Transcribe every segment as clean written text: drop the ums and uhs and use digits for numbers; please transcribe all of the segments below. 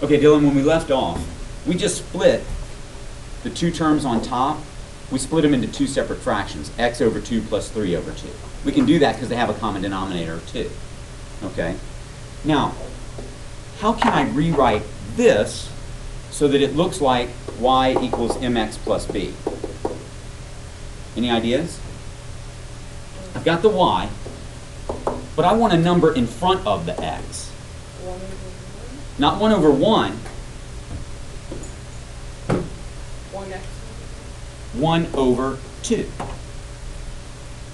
Okay, Dylan, when we left off, we just split the two terms on top. We split them into two separate fractions, x over 2 plus 3 over 2. We can do that because they have a common denominator of 2. Okay? Now, how can I rewrite this so that it looks like y equals mx plus b? Any ideas? I've got the y, but I want a number in front of the x. Not 1 over 1. 1 over 2.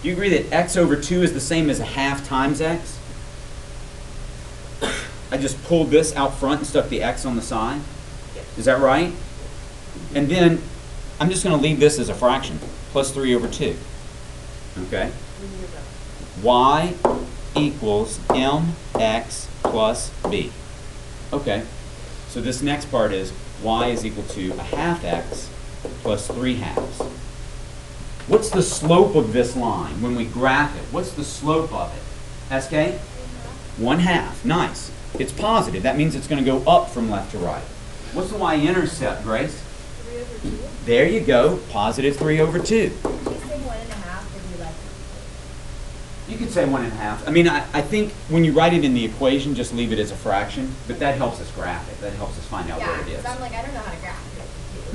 Do you agree that x over 2 is the same as a half times x? I just pulled this out front and stuck the x on the side. Is that right? And then I'm just going to leave this as a fraction, plus 3 over 2. Okay? Y equals mx plus b. Okay, so this next part is y is equal to a half x plus 3 halves. What's the slope of this line when we graph it? What's the slope of it? SK? 1/2. Nice. It's positive. That means it's going to go up from left to right. What's the y-intercept, Grace? 3 over 2. There you go. Positive 3 over 2. You could say 1/2. I mean, I think when you write it in the equation, just leave it as a fraction, but that helps us graph it. That helps us find out where it is. Yeah, I'm like, I don't know how to graph it.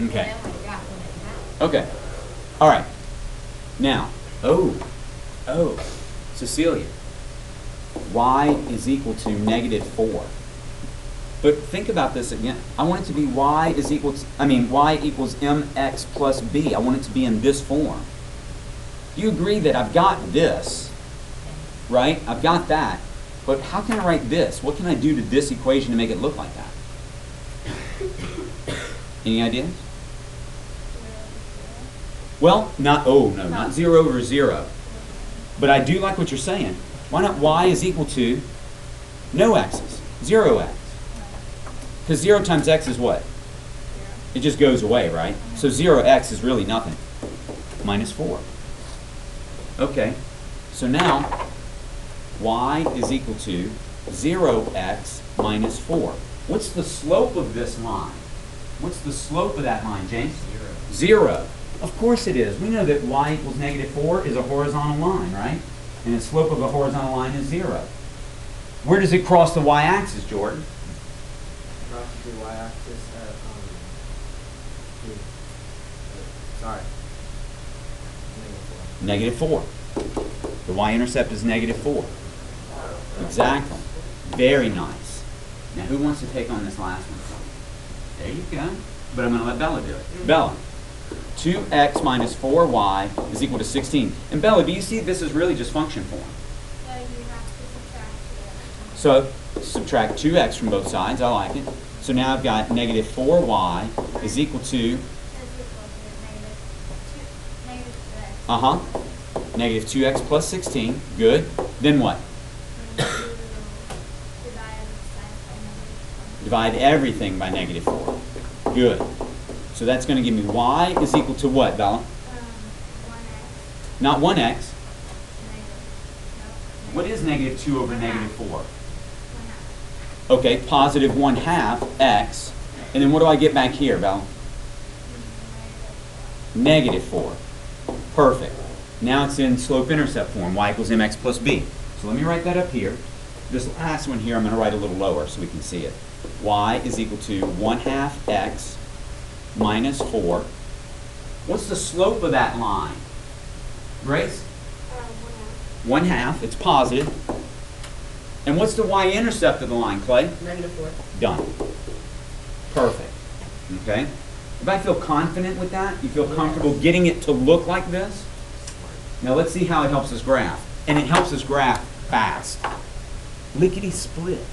Okay. I don't know how to graph 1/2. Okay. All right. Now, Cecilia, y is equal to -4. But think about this again. I want it to be y equals mx plus b. I want it to be in this form. Do you agree that I've got this? Right? I've got that. But how can I write this? What can I do to this equation to make it look like that? Any ideas? Well, not 0 over 0. But I do like what you're saying. Why not y is equal to no x's, 0x? Because 0 times x is what? It just goes away, right? So 0x is really nothing. -4. Okay, so now y is equal to 0x minus 4. What's the slope of this line? What's the slope of that line, James? 0. Of course it is. We know that y equals -4 is a horizontal line, right? And the slope of a horizontal line is 0. Where does it cross the y-axis, Jordan? Cross the y-axis at, sorry. -4. The y-intercept is -4. Exactly. Very nice. Now who wants to take on this last one? There you go. But I'm going to let Bella do it. Bella, 2x minus 4y is equal to 16. And Bella, do you see this is really just function form? So you have to subtract 2x. So subtract 2x from both sides. I like it. So now I've got -4y is equal to -2x plus 16. Good. Then what? Divide everything by -4. Good. So that's going to give me y is equal to what, Bella? 1x. Not 1x. Negative. What is -2 over 1/2. -4? Okay, positive 1/2 x. And then what do I get back here, Bella? -4. Perfect. Now it's in slope-intercept form, y equals mx plus b. So let me write that up here. This last one here I'm going to write a little lower so we can see it. Y is equal to 1/2 x minus 4. What's the slope of that line? Grace? 1/2. It's positive. And what's the y-intercept of the line, Clay? -4. Done. Perfect. Okay? Everybody feel confident with that? You feel comfortable getting it to look like this? Now let's see how it helps us graph. And it helps us graph fast. Lickety split.